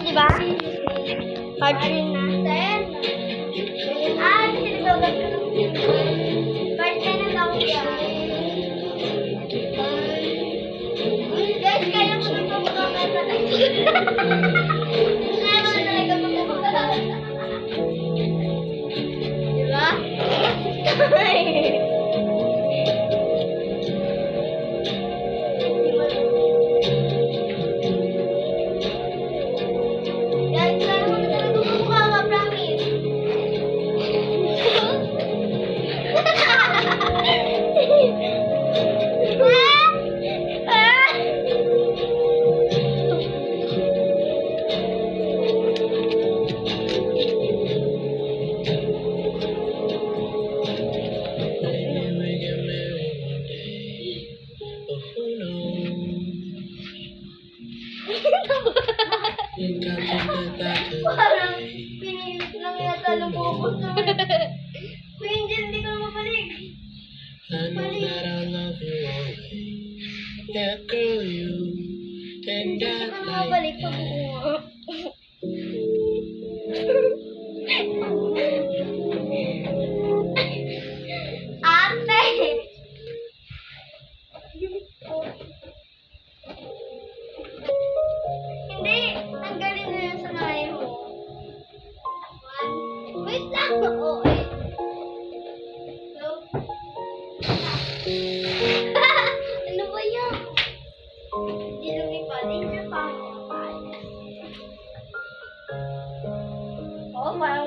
di ba? Part 3 na. Sinibabat ko ng part 10 na daw siya. Guys, kaya mo na pagkakas na tayo. Kaya mo na talaga pagkakas. Diba? Guys, kaya mo na talaga pagkakas, promise. Parang pinilit lang yata lumubos na. Kuya Angel, hindi ka mapalik. I know that I love you always. Yeah, girl, you and Hindi that ka like mapalik pag that. umuha. Ate! Hindi, tanggalin na yung sanayin mo. Wait lang! Oo, eh. No? Ano ba yan? Hindi lumipad. Hindi siya pa. Oo, parang